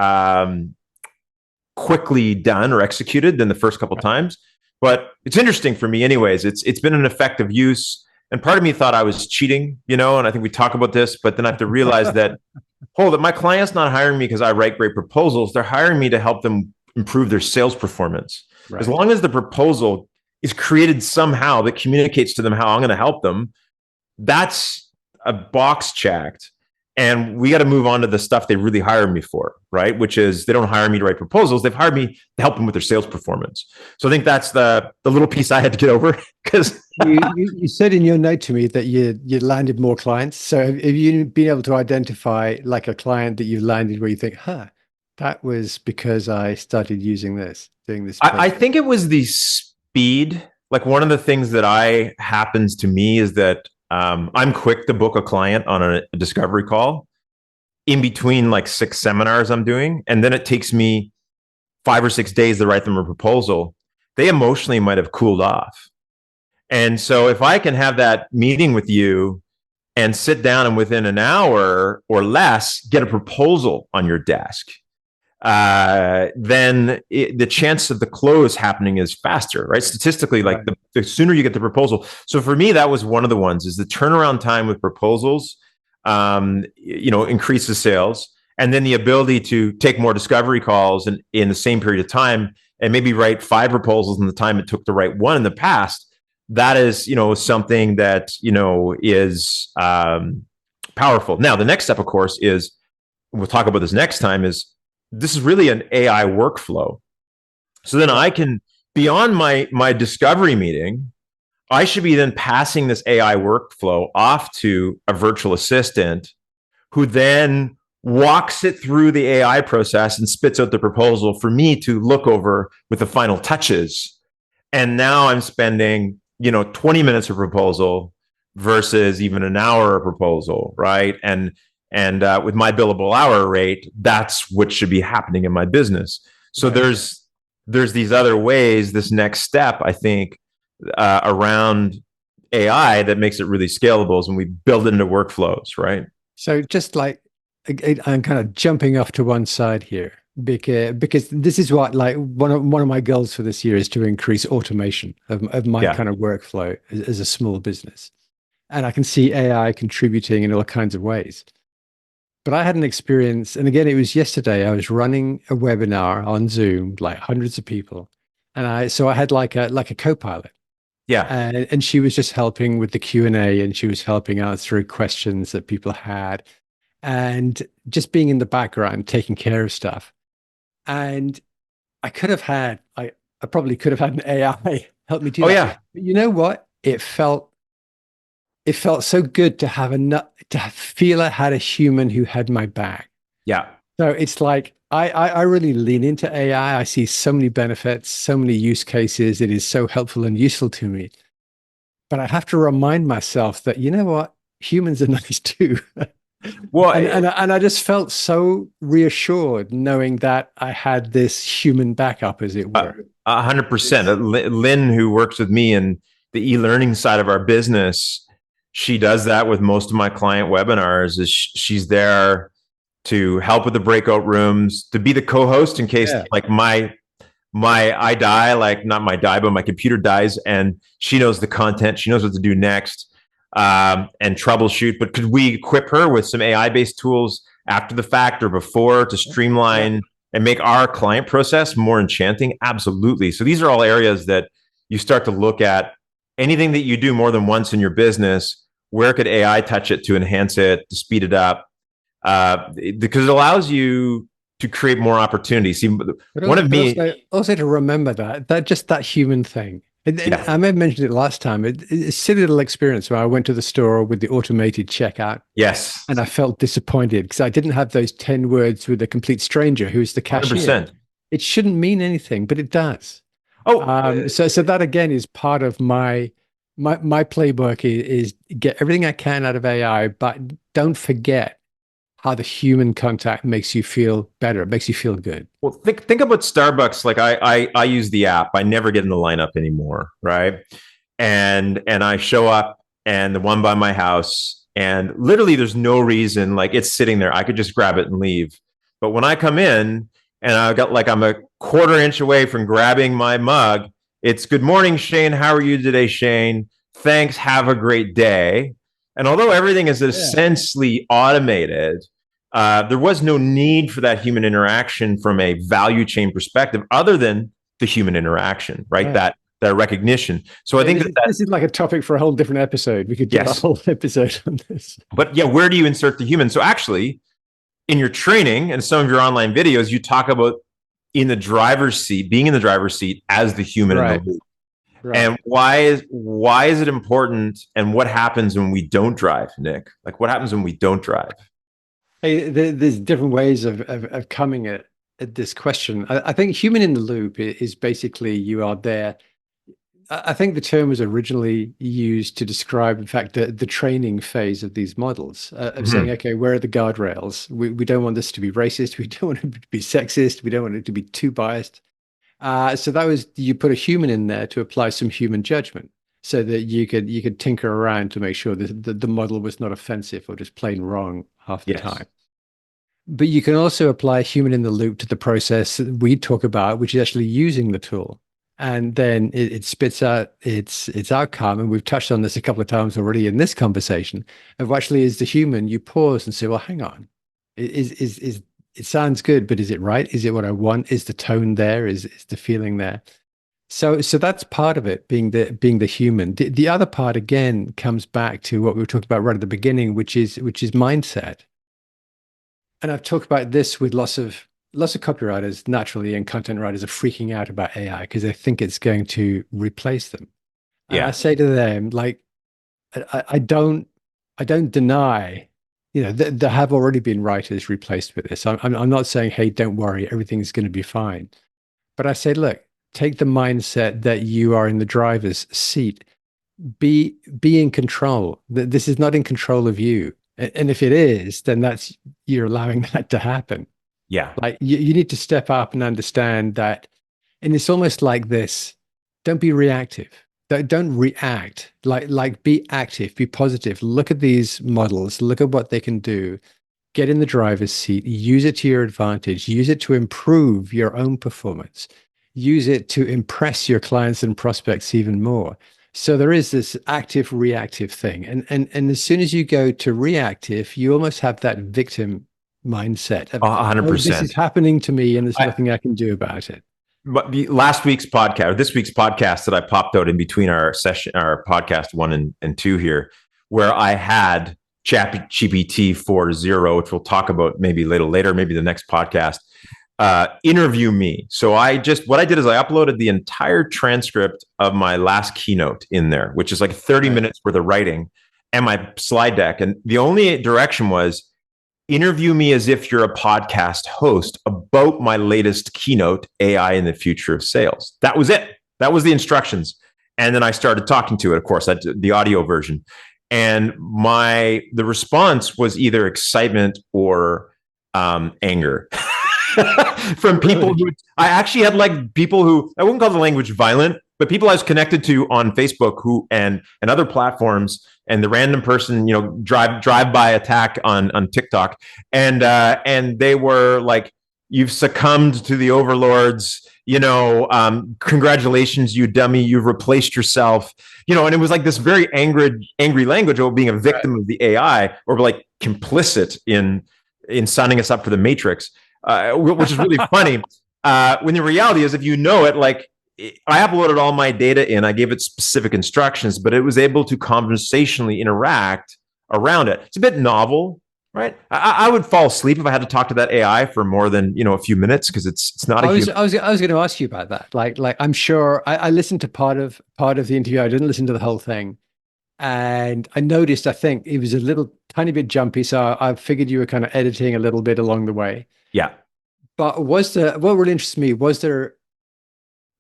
A: quickly done or executed than the first couple times. But it's interesting for me anyways. It's been an effective use. And part of me thought I was cheating, and I think we talk about this, but then I have to realize that, hold it, my client's not hiring me because I write great proposals. They're hiring me to help them improve their sales performance. Right. As long as the proposal is created somehow that communicates to them how I'm going to help them, that's a box checked. And we got to move on to the stuff they really hire me for, right? Which is they don't hire me to write proposals. They've hired me to help them with their sales performance. So I think that's the little piece I had to get over because
B: you said in your note to me that you landed more clients. So have you been able to identify like a client that you landed where you think, that was because I started using this, doing this?
A: I think it was the speed. Like one of the things that happens to me is that I'm quick to book a client on a discovery call in between like 6 seminars I'm doing. And then it takes me 5 or 6 days to write them a proposal. They emotionally might have cooled off. And so if I can have that meeting with you and sit down and within an hour or less, get a proposal on your desk, then the chance of the close happening is faster, right? Statistically, like the sooner you get the proposal. So for me, that was one of the ones is the turnaround time with proposals, increases sales, and then the ability to take more discovery calls in the same period of time and maybe write 5 proposals in the time it took to write one in the past. That is, something that, is powerful. Now, the next step, of course, is we'll talk about this next time is this is really an AI workflow. So then I can, beyond my discovery meeting, I should be then passing this AI workflow off to a virtual assistant who then walks it through the AI process and spits out the proposal for me to look over with the final touches. And now I'm spending, 20 minutes of proposal versus even an hour of proposal, right? And with my billable hour rate, that's what should be happening in my business. So there's these other ways, this next step, I think, around AI that makes it really scalable is when we build it into workflows, right?
B: So just like, I'm kind of jumping off to one side here because this is what, like, one of my goals for this year is to increase automation of my kind of workflow as a small business. And I can see AI contributing in all kinds of ways. But I had an experience, and again, it was yesterday. I was running a webinar on Zoom, like hundreds of people, and I had like a co-pilot,
A: Yeah.
B: And she was just helping with the Q&A, and she was helping answer questions that people had, and just being in the background, taking care of stuff. And I probably could have had an AI help me do
A: Oh
B: that.
A: yeah.
B: But you know what? It felt so good to have to feel I had a human who had my back.
A: Yeah.
B: So it's like I really lean into AI. I see so many benefits, so many use cases. It is so helpful and useful to me. But I have to remind myself that, you know what? Humans are nice too.
A: Well,
B: And I just felt so reassured knowing that I had this human backup, as it
A: uh,
B: were.
A: 100%.
B: It's,
A: Lynn, who works with me in the e-learning side of our business, she does that with most of my client webinars. Is she's there to help with the breakout rooms, to be the co-host in case
B: yeah,
A: like my I die, like not my die, but my computer dies, and she knows the content, she knows what to do next, and troubleshoot. But could we equip her with some AI based tools after the fact or before to
B: yeah.
A: streamline and make our client process more enchanting? Absolutely. So these are all areas that you start to look at. Anything that you do more than once in your business, where could AI touch it to enhance it, to speed it up? Because it allows you to create more opportunities. See, one of
B: But
A: me,
B: also to remember that just that human thing. And
A: yeah,
B: I may have mentioned it last time. It's a silly little experience where I went to the store with the automated checkout,
A: yes,
B: and I felt disappointed because I didn't have ththose 10 words with a complete stranger who's the cashier.
A: 100%.
B: It shouldn't mean anything, but it does.
A: Oh,
B: So that again is part of my playbook is get everything I can out of AI, but don't forget how the human contact makes you feel better. It makes you feel good.
A: well, think about Starbucks. Like I use the app. I never get in the lineup anymore, right? And I show up, and the one by my house, and literally there's no reason. Like it's sitting there. I could just grab it and leave. But when I come in and I got like I'm a quarter inch away from grabbing my mug, it's good morning, Shane. How are you today, Shane? Thanks. Have a great day. And although everything is
B: Yeah.
A: essentially automated, there was no need for that human interaction from a value chain perspective, other than the human interaction, right?
B: Right.
A: That recognition. So I
B: Hey,
A: think that
B: this is like a topic for a whole different episode. We could do a
A: yes,
B: whole episode on this.
A: but yeah, where do you insert the human? So actually, in your training and some of your online videos, you talk about in the driver's seat, being in the driver's seat as the human in the
B: Right.
A: loop.
B: Right.
A: And why is it important? And what happens when we don't drive, Nick? Like what happens when we don't drive?
B: Hey, there's different ways of coming at this question. I think human in the loop is basically you are there. I think the term was originally used to describe, in fact, the training phase of these models, of saying,
A: Mm-hmm.
B: okay, where are the guardrails? We don't want this to be racist. We don't want it to be sexist. We don't want it to be too biased. So that was you put a human in there to apply some human judgment, so that you could tinker around to make sure that the model was not offensive or just plain wrong half the
A: Yes.
B: time. But you can also apply human in the loop to the process that we talk about, which is actually using the tool. And then it spits out its outcome. And we've touched on this a couple of times already in this conversation of actually as the human, you pause and say, well, hang on. Is it sounds good, but is it right? Is it what I want? Is the tone there? Is the feeling there? So that's part of it, being the human. The other part again comes back to what we were talking about right at the beginning, which is mindset. And I've talked about this with lots of copywriters naturally, and content writers are freaking out about AI because they think it's going to replace them. And I
A: Yeah.
B: say to them, like, I don't deny, there have already been writers replaced with this. I'm not saying, hey, don't worry, everything's going to be fine. But I say, look, take the mindset that you are in the driver's seat. Be in control. This is not in control of you. And if it is, then you're allowing that to happen.
A: Yeah.
B: Like you need to step up and understand that. And it's almost like this. Don't be reactive. Don't react. Like be active, be positive. Look at these models, look at what they can do. Get in the driver's seat, use it to your advantage, use it to improve your own performance, use it to impress your clients and prospects even more. So there is this active reactive thing. And as soon as you go to reactive, you almost have that victim mindset of,
A: A hundred
B: oh, this is
A: percent.
B: happening to me and there's
A: I,
B: nothing I can do about it.
A: but last week's podcast, or this week's podcast that I popped out in between our podcast 1 and 2 here, where I had ChatGPT 4.0, which we'll talk about maybe later, maybe the next podcast, interview me. So what I did is I uploaded the entire transcript of my last keynote in there, which is like 30 minutes worth of writing, and my slide deck. And the only direction was, interview me as if you're a podcast host about my latest keynote, AI in the Future of Sales. That was it. That was the instructions. And then I started talking to it, of course, the audio version. And the response was either excitement or anger from people who, I actually had like people who, I wouldn't call the language violent, but people I was connected to on Facebook and other platforms, and the random person, drive-by attack on TikTok, and they were like, "You've succumbed to the overlords. Congratulations, you dummy. You've replaced yourself." And it was like this very angry language about being a victim of the AI, or like complicit in signing us up for the Matrix, which is really funny. When the reality is, if you know it, like, I uploaded all my data in, I gave it specific instructions, but it was able to conversationally interact around it. It's a bit novel, right? I would fall asleep if I had to talk to that AI for more than, a few minutes, because it's not
B: I was going to ask you about that. Like I'm sure I listened to part of the interview. I didn't listen to the whole thing. And I noticed, I think it was a little tiny bit jumpy. So I figured you were kind of editing a little bit along the way.
A: Yeah.
B: But what really interests me, was there,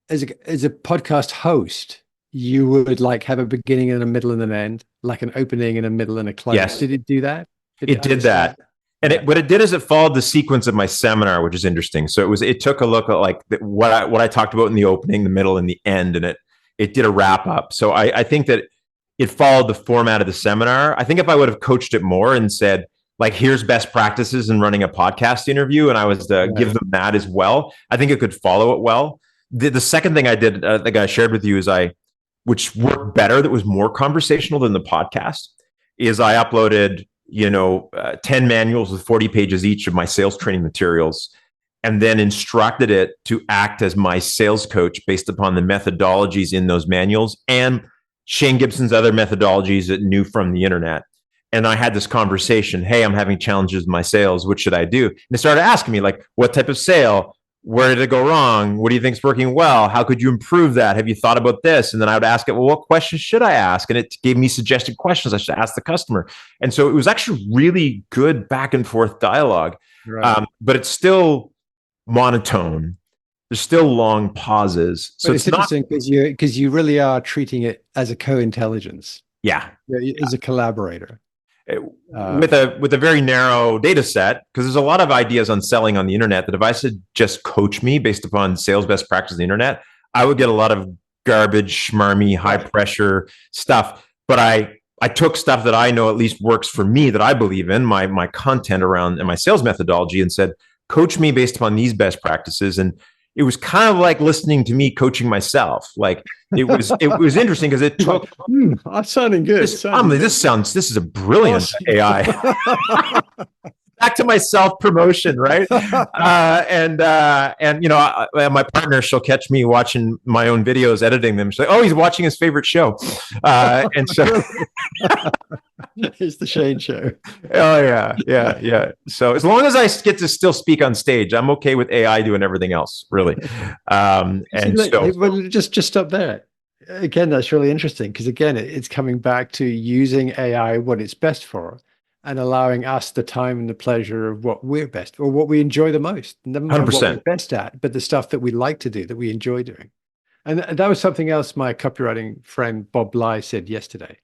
B: as a podcast host, you would like have a beginning and a middle and an end, like an opening and a middle and a close?
A: Yes.
B: Did it do that?
A: It did that. And what it did is it followed the sequence of my seminar, which is interesting. So it took a look at like what I talked about in the opening, the middle, and the end, and it did a wrap up. So I think that it followed the format of the seminar. I think if I would have coached it more and said, like, here's best practices in running a podcast interview, and I was to give them that as well, I think it could follow it well. The second thing I did, that I shared with you, which worked better, that was more conversational than the podcast, is I uploaded 10 manuals with 40 pages each of my sales training materials, and then instructed it to act as my sales coach based upon the methodologies in those manuals and Shane Gibson's other methodologies that knew from the internet. And I had this conversation. Hey, I'm having challenges with my sales. What should I do? And they started asking me, like, what type of sale? Where did it go wrong? What do you think is working well? How could you improve that? Have you thought about this? And then I would ask it, well, what questions should I ask? And it gave me suggested questions I should ask the customer. And so it was actually really good back and forth dialogue. Right. But it's still monotone. There's still long pauses. So
B: it's interesting because you really are treating it as a co-intelligence.
A: Yeah.
B: As a collaborator.
A: With a very narrow data set, because there's a lot of ideas on selling on the internet that if I said just coach me based upon sales best practice on the internet, I would get a lot of garbage, schmarmy, high pressure stuff. But I took stuff that I know at least works for me, that I believe in, my content around and my sales methodology, and said, coach me based upon these best practices. And it was kind of like listening to me coaching myself. Like it was interesting because it took.
B: I'm sounding good.
A: This is a brilliant awesome. AI. Back to my self promotion, right? And my partner, she'll catch me watching my own videos, editing them. She's like, "Oh, he's watching his favorite show," and so.
B: It's the Shane show.
A: Oh yeah. So as long as I get to still speak on stage, I'm okay with AI doing everything else, really.
B: Just stop there. Again, that's really interesting, because again, it's coming back to using AI what it's best for, and allowing us the time and the pleasure of what we're best, or what we enjoy the most. Never mind 100%. What we're best at, but the stuff that we like to do, that we enjoy doing. And that was something else my copywriting friend Bob Bly said yesterday.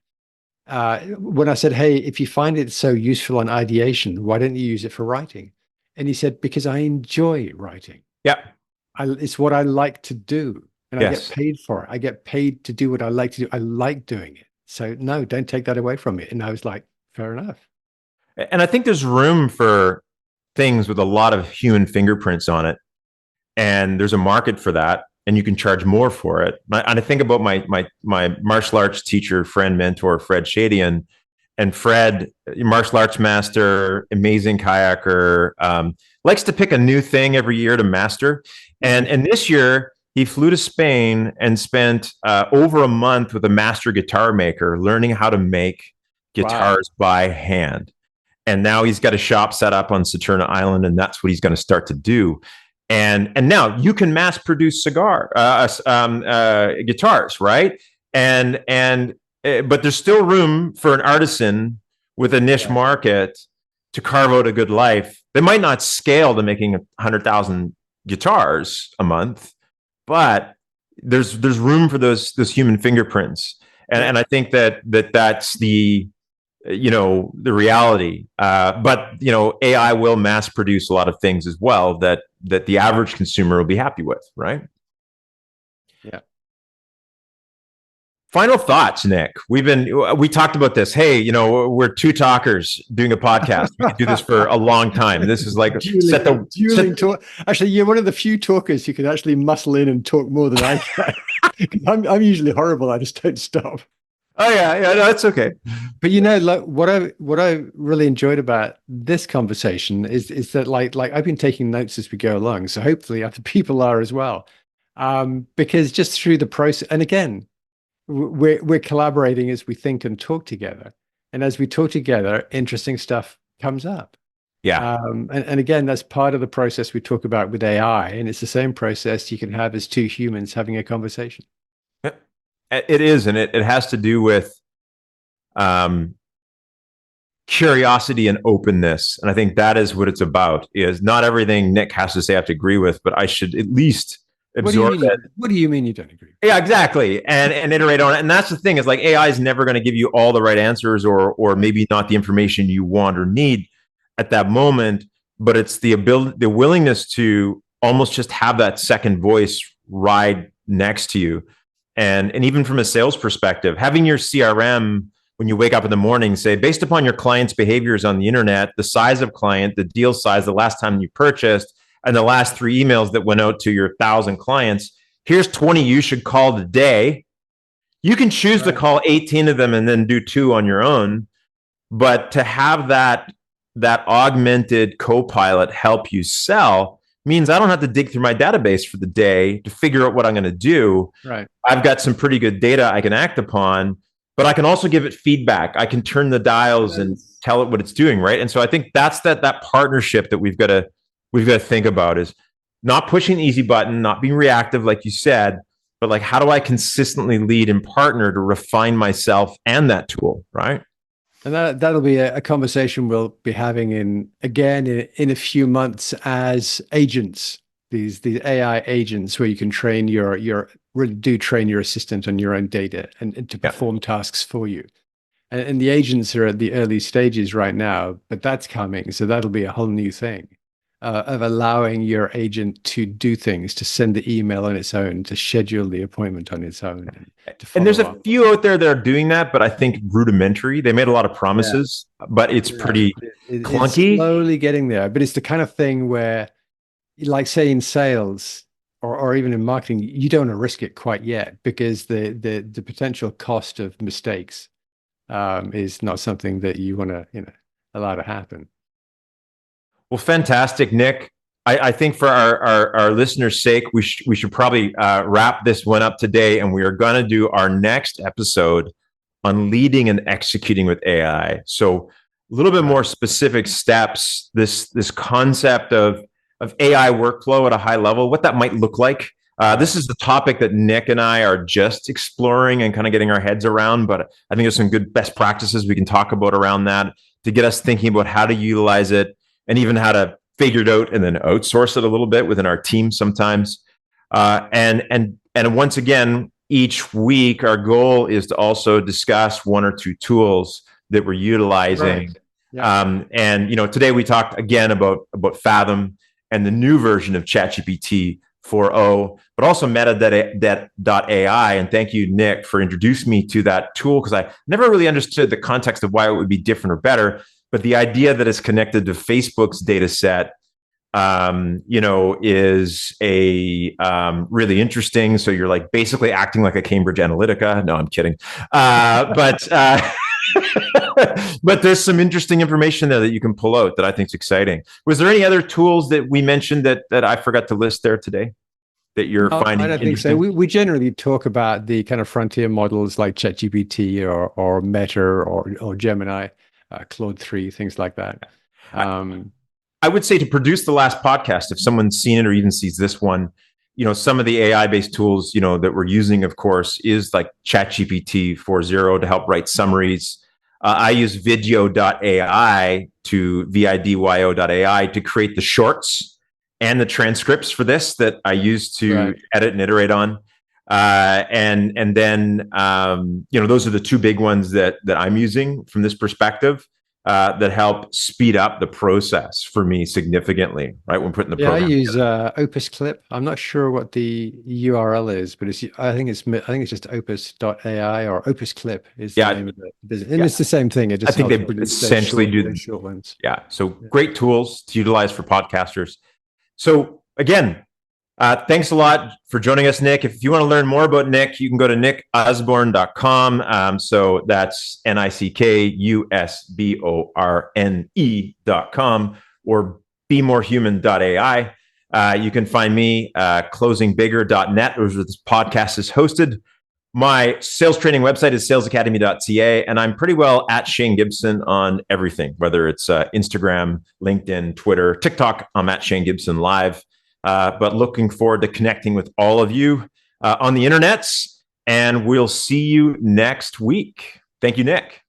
B: When I said, hey, if you find it so useful on ideation, why don't you use it for writing? And he said, because I enjoy writing.
A: Yeah.
B: It's what I like to do. And I get paid for it. I get paid to do what I like to do. I like doing it. So no, don't take that away from me. And I was like, fair enough.
A: And I think there's room for things with a lot of human fingerprints on it. And there's a market for that. And you can charge more for it. And I think about my martial arts teacher, friend, mentor, Fred Shadian. And Fred, martial arts master, amazing kayaker, likes to pick a new thing every year to master. And this year, He flew to Spain and spent over a month with a master guitar maker learning how to make guitars by hand. And now he's got a shop set up on Saturna Island, and that's what he's going to start to do. And now you can mass produce guitars, right? But there's still room for an artisan with a niche market to carve out a good life. They might not scale to making 100,000 guitars a month, but there's room for those human fingerprints, and I think that's the reality. But AI will mass produce a lot of things as well that the average consumer will be happy with, right?
B: Yeah.
A: Final thoughts, Nick. We talked about this. Hey, we're two talkers doing a podcast. We could do this for a long time. This is like
B: Actually, you're one of the few talkers who can actually muscle in and talk more than I can. I'm usually horrible. I just don't stop.
A: Oh yeah, no, that's okay.
B: But like what I really enjoyed about this conversation is that like I've been taking notes as we go along, so hopefully other people are as well. Because just through the process, and again, we're collaborating as we think and talk together, and as we talk together, interesting stuff comes up.
A: Yeah.
B: And again, that's part of the process we talk about with AI, and it's the same process you can have as two humans having a conversation.
A: It is, and it has to do with curiosity and openness, and I think that is what it's about. Is not everything Nick has to say I have to agree with, but I should at least absorb it.
B: What do you mean you don't agree?
A: Yeah, exactly, and iterate on it. And that's the thing, is like AI is never going to give you all the right answers, or maybe not the information you want or need at that moment. But it's the willingness to almost just have that second voice ride next to you. And even from a sales perspective, having your CRM when you wake up in the morning say, based upon your client's behaviors on the internet, the size of client, the deal size, the last time you purchased, and the last 3 emails that went out to your 1,000 clients, here's 20 you should call today. You can choose to call 18 of them and then do 2 on your own. But to have that augmented co-pilot help you sell means I don't have to dig through my database for the day to figure out what I'm going to do.
B: Right.
A: I've got some pretty good data I can act upon, but I can also give it feedback. I can turn the dials and tell it what it's doing, right? And so I think that's that partnership that we've got to think about, is not pushing the easy button, not being reactive, like you said, but like, how do I consistently lead and partner to refine myself and that tool, right?
B: And that'll be a conversation we'll be having in a few months as agents, these AI agents, where you can train train your assistant on your own data and to perform tasks for you. And the agents are at the early stages right now, but that's coming. So that'll be a whole new thing of allowing your agent to do things, to send the email on its own, to schedule the appointment on its own.
A: And there's a few out there that are doing that, but I think rudimentary. They made a lot of promises, but it's pretty clunky.
B: It's slowly getting there, but it's the kind of thing where, like say in sales or even in marketing, you don't want to risk it quite yet, because the potential cost of mistakes is not something that you want to allow to happen.
A: Well, fantastic, Nick. I think for our listeners' sake, we should probably wrap this one up today, and we are going to do our next episode on leading and executing with AI. So a little bit more specific steps, this concept of AI workflow at a high level, what that might look like. This is the topic that Nick and I are just exploring and kind of getting our heads around, but I think there's some good best practices we can talk about around that to get us thinking about how to utilize it, and even how to figure it out and then outsource it a little bit within our team sometimes. And once again, each week, our goal is to also discuss 1 or 2 tools that we're utilizing.
B: Right. Yeah.
A: And today we talked again about Fathom and the new version of ChatGPT 4.0, but also meta.ai. And thank you, Nick, for introducing me to that tool, because I never really understood the context of why it would be different or better. But the idea that it's connected to Facebook's data set, is a really interesting. So you're like basically acting like a Cambridge Analytica. No, I'm kidding. But there's some interesting information there that you can pull out that I think is exciting. Was there any other tools that we mentioned that I forgot to list there today? that you're
B: No, I
A: finding
B: don't think so.
A: interesting?
B: We generally talk about the kind of frontier models like ChatGPT or Meta or Gemini, Claude 3, things like that.
A: I,
B: Um,
A: I would say to produce the last podcast, if someone's seen it or even sees this one, some of the AI based tools, that we're using, of course, is like ChatGPT 4.0 to help write summaries. I use video.ai to vidyo.ai to create the shorts and the transcripts for this that I use to
B: right.
A: edit and iterate on. And then those are the two big ones that I'm using from this perspective. That help speed up the process for me significantly, right? When putting the
B: Yeah, I
A: program
B: use
A: together.
B: Opus Clip. I'm not sure what the URL is, but I think it's just opus.ai or Opus Clip is the
A: Yeah,
B: name of the business. And
A: yeah.
B: it's the same thing. It
A: I
B: just
A: think
B: helps
A: they
B: produce
A: essentially
B: those
A: do.
B: short ones.
A: Yeah. So
B: Yeah.
A: great tools to utilize for podcasters. So again, thanks a lot for joining us, Nick. If you want to learn more about Nick, you can go to nickosborne.com. So that's NICKUSBORNE.com or bemorehuman.ai. You can find me closingbigger.net, where this podcast is hosted. My sales training website is salesacademy.ca, and I'm pretty well at Shane Gibson on everything, whether it's Instagram, LinkedIn, Twitter, TikTok. I'm at Shane Gibson Live. But looking forward to connecting with all of you on the internets, and we'll see you next week. Thank you, Nick.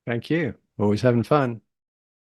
B: Thank you. Always having fun.